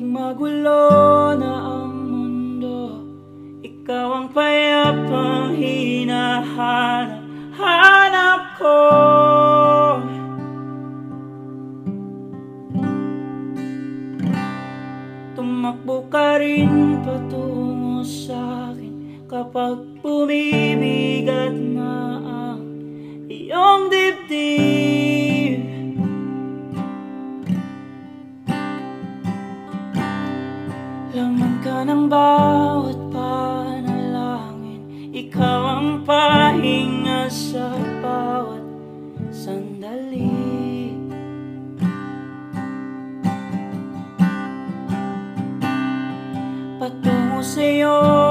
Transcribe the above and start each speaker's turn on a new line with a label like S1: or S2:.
S1: magulo na ang mundo, ikaw ang payapang hinahanap ko. Tumakbo ka rin patungo sa'kin kapag bumibigat na ang iyong dibdib. Laman ka ng bawat panalangin, ikaw ang pahinga sa bawat sandali. Patungo sa'yo